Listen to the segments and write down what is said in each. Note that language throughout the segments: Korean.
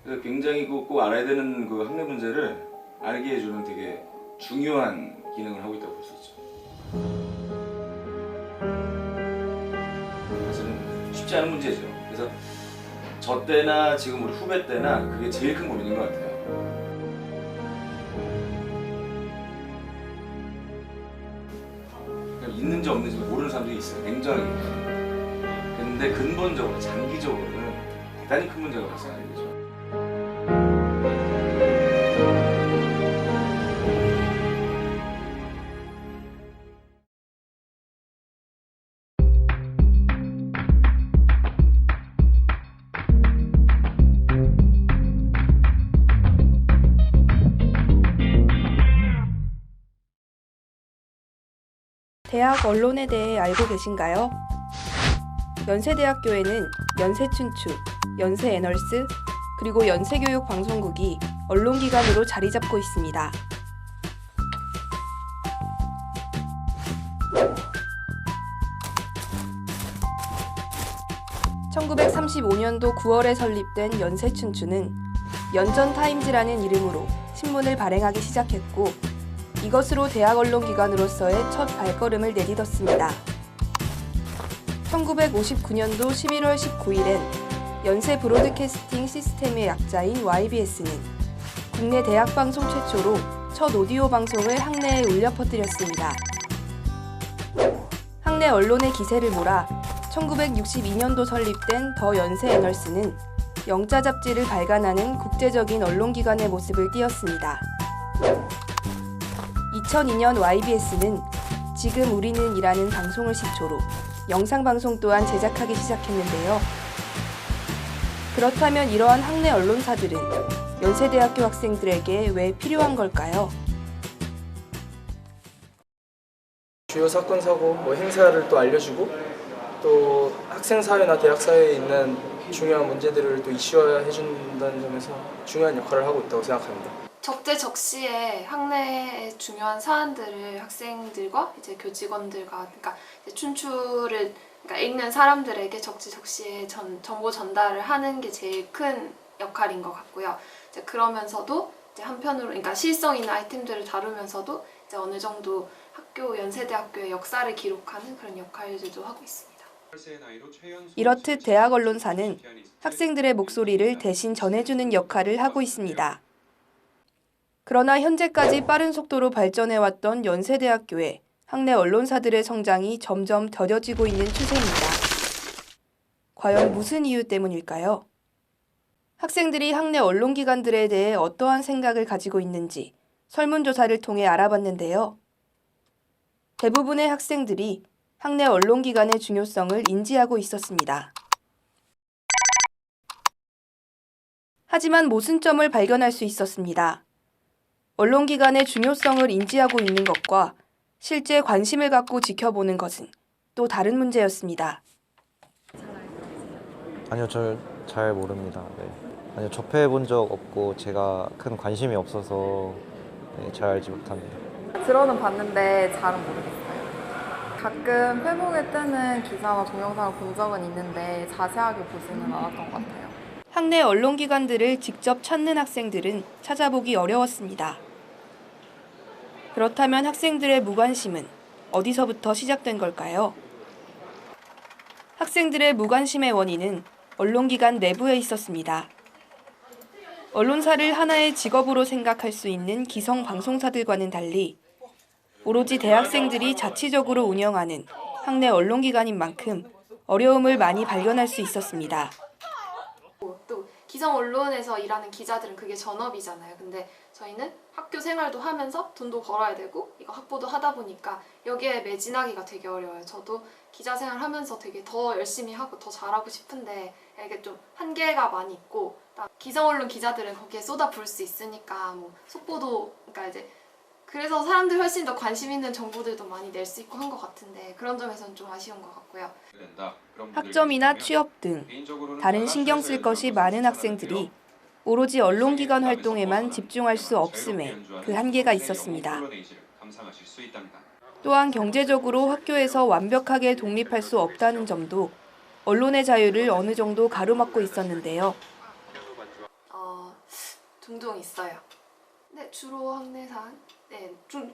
그래서 굉장히 꼭 알아야 되는 그 학내 문제를 알게 해주는 되게 중요한 기능을 하고 있다고 볼 수 있죠. 사실은 쉽지 않은 문제죠. 그래서 저 때나 지금 우리 후배 때나 그게 제일 큰 고민인 것 같아요. 있는지 없는지 모르는 사람들이 있어요. 굉장히. 근데 근본적으로 장기적으로는 대단히 큰 문제가 발생하게 되죠. 대학 언론에 대해 알고 계신가요? 연세대학교에는 연세춘추, 연세애널스, 그리고 연세교육방송국이 언론기관으로 자리 잡고 있습니다. (1935년도 9월에) 설립된 연세춘추는 연전타임즈라는 이름으로 신문을 발행하기 시작했고 이것으로 대학 언론기관으로서의 첫 발걸음을 내딛었습니다. 1959년도 11월 19일엔 연세 브로드캐스팅 시스템의 약자인 YBS는 국내 대학 방송 최초로 첫 오디오 방송을 학내에 울려 퍼뜨렸습니다. 학내 언론의 기세를 몰아 1962년도 설립된 더 연세애널스는 영자 잡지를 발간하는 국제적인 언론기관의 모습을 띄었습니다. 2002년 YBS는 지금 우리는 이라는 방송을 시초로 영상방송 또한 제작하기 시작했는데요. 그렇다면 이러한 학내 언론사들은 연세대학교 학생들에게 왜 필요한 걸까요? 주요 사건, 사고, 행사를 또 알려주고 또 학생 사회나 대학 사회에 있는 중요한 문제들을 또 이슈화해 준다는 점에서 중요한 역할을 하고 있다고 생각합니다. 적재적시에 학내의 중요한 사안들을 학생들과 이제 교직원들과 그러니까 이제 춘추를 읽는 사람들에게 적재적시에 정보 전달을 하는 게 제일 큰 역할인 것 같고요. 이제 그러면서도 이제 한편으로 그러니까 실성 있는 아이템들을 다루면서도 이제 어느 정도 연세대학교의 역사를 기록하는 그런 역할들도 하고 있습니다. 이렇듯 대학 언론사는 학생들의 목소리를 대신 전해주는 역할을 하고 있습니다. 그러나 현재까지 빠른 속도로 발전해왔던 연세대학교에 학내 언론사들의 성장이 점점 더뎌지고 있는 추세입니다. 과연 무슨 이유 때문일까요? 학생들이 학내 언론기관들에 대해 어떠한 생각을 가지고 있는지 설문조사를 통해 알아봤는데요. 대부분의 학생들이 학내 언론기관의 중요성을 인지하고 있었습니다. 하지만 모순점을 발견할 수 있었습니다. 언론기관의 중요성을 인지하고 있는 것과 실제 관심을 갖고 지켜보는 것은 또 다른 문제였습니다. 아니요, 저 잘 모릅니다. 네. 아니요, 접해본 적 없고 제가 큰 관심이 없어서 잘 알지 못합니다. 들어는 봤는데 잘은 모르겠어요. 가끔 페북에 뜨는 기사나 동영상을 본 적은 있는데 자세하게 보지는 않았던 것 같아요. 학내 언론기관들을 직접 찾는 학생들은 찾아보기 어려웠습니다. 그렇다면 학생들의 무관심은 어디서부터 시작된 걸까요? 학생들의 무관심의 원인은 언론기관 내부에 있었습니다. 언론사를 하나의 직업으로 생각할 수 있는 기성 방송사들과는 달리 오로지 대학생들이 자치적으로 운영하는 학내 언론기관인 만큼 어려움을 많이 발견할 수 있었습니다. 또 기성 언론에서 일하는 기자들은 그게 전업이잖아요. 근데 저희는 학교 생활도 하면서 돈도 벌어야 되고 이거 확보도 하다 보니까 여기에 매진하기가 되게 어려워요. 저도 기자 생활 하면서 되게 더 열심히 하고 더 잘하고 싶은데 이게 좀 한계가 많이 있고 기성 언론 기자들은 거기에 쏟아부을 수 있으니까 뭐 속보도 그러니까 이제 그래서 사람들이 훨씬 더 관심 있는 정보들도 많이 낼 수 있고 한 것 같은데 그런 점에서는 좀 아쉬운 것 같고요. 학점이나 취업 등 다른 신경 쓸 것이 많은 학생들이 오로지 언론기관 활동에만 집중할 수 없음에 그 한계가 있었습니다. 또한 경제적으로 학교에서 완벽하게 독립할 수 없다는 점도 언론의 자유를 어느 정도 가로막고 있었는데요. 종종 있어요. 네, 주로 학내사안. 네,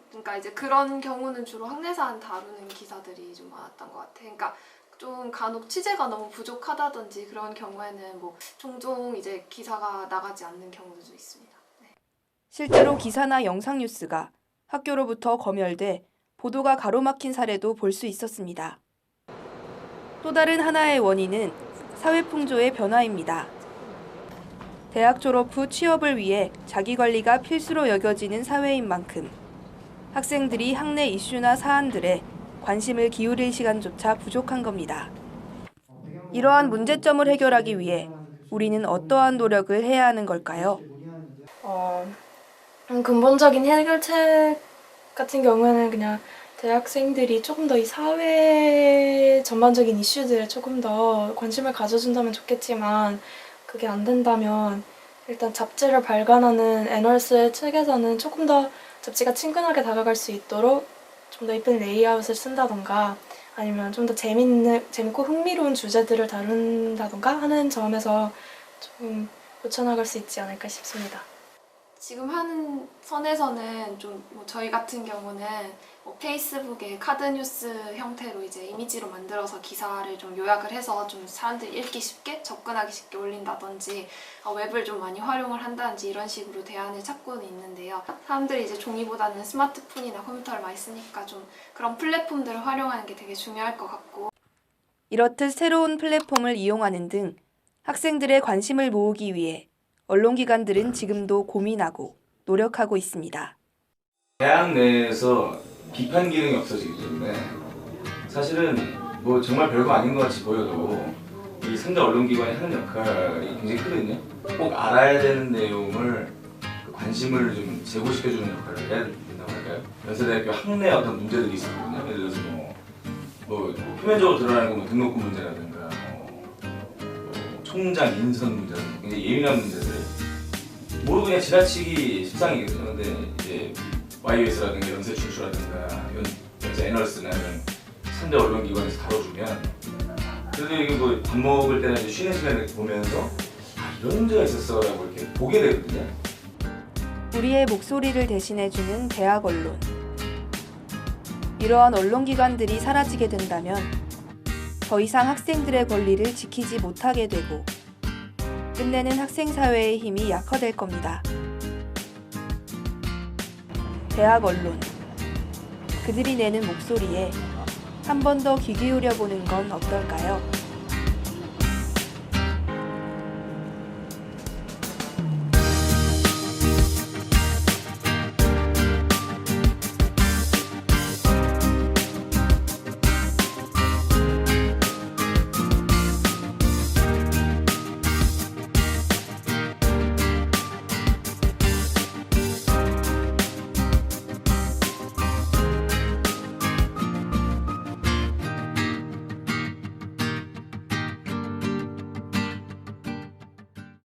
그러니까 이제 그런 경우는 주로 학내사안 다루는 기사들이 좀 많았던 것 같아요. 그러니까 좀 간혹 취재가 너무 부족하다든지 그런 경우에는 뭐 종종 이제 기사가 나가지 않는 경우도 있습니다. 네. 실제로 기사나 영상 뉴스가 학교로부터 검열돼 보도가 가로막힌 사례도 볼 수 있었습니다. 또 다른 하나의 원인은 사회풍조의 변화입니다. 대학 졸업 후 취업을 위해 자기관리가 필수로 여겨지는 사회인 만큼 학생들이 학내 이슈나 사안들에 관심을 기울일 시간조차 부족한 겁니다. 이러한 문제점을 해결하기 위해 우리는 어떠한 노력을 해야 하는 걸까요? 근본적인 해결책 같은 경우에는 그냥 대학생들이 조금 더 이 사회 전반적인 이슈들에 조금 더 관심을 가져준다면 좋겠지만 그게 안 된다면 일단 잡지를 발간하는 애널스 측에서는 조금 더 잡지가 친근하게 다가갈 수 있도록 좀 더 이쁜 레이아웃을 쓴다던가 아니면 좀 더 재밌고 흥미로운 주제들을 다룬다던가 하는 점에서 좀 고쳐나갈 수 있지 않을까 싶습니다. 지금 하는 선에서는 좀 뭐 저희 같은 경우는 뭐 페이스북에 카드뉴스 형태로 이제 이미지로 만들어서 기사를 좀 요약을 해서 좀 사람들이 읽기 쉽게 접근하기 쉽게 올린다든지 웹을 좀 많이 활용을 한다든지 이런 식으로 대안을 찾고는 있는데요. 사람들이 이제 종이보다는 스마트폰이나 컴퓨터를 많이 쓰니까 좀 그런 플랫폼들을 활용하는 게 되게 중요할 것 같고 이렇듯 새로운 플랫폼을 이용하는 등 학생들의 관심을 모으기 위해 언론기관들은 지금도 고민하고 노력하고 있습니다. 대학 내에서 비판 기능이 없어지기 때문에 사실은 뭐 정말 별거 아닌 것 같이 보여도 이 상대 언론기관이 하는 역할이 굉장히 크거든요. 꼭 알아야 되는 내용을 관심을 좀 제고시켜주는 역할을 해야 된다고 할까요? 연세대학교 학내 어떤 문제들이 있었거든요. 예를 들어서 뭐 표면적으로 드러나는 건 뭐 등록금 문제라든가 총장 인선 문제라든가 굉장히 예민한 문제들 모두 그냥 지나치기 십상이거든요. 근데 이제 YBS라든가 연세 출수라든가 연세 애널스나 이런 3대 언론기관에서 다뤄주면 그래도 이게 뭐 밥 먹을 때나 이제 쉬는 시간에 이렇게 보면서 이런 문제가 있었어라고 이렇게 보게 되거든요. 우리의 목소리를 대신해주는 대학 언론. 이러한 언론기관들이 사라지게 된다면 더 이상 학생들의 권리를 지키지 못하게 되고 끝내는 학생사회의 힘이 약화될 겁니다. 대학 언론. 그들이 내는 목소리에 한 번 더 귀 기울여 보는 건 어떨까요?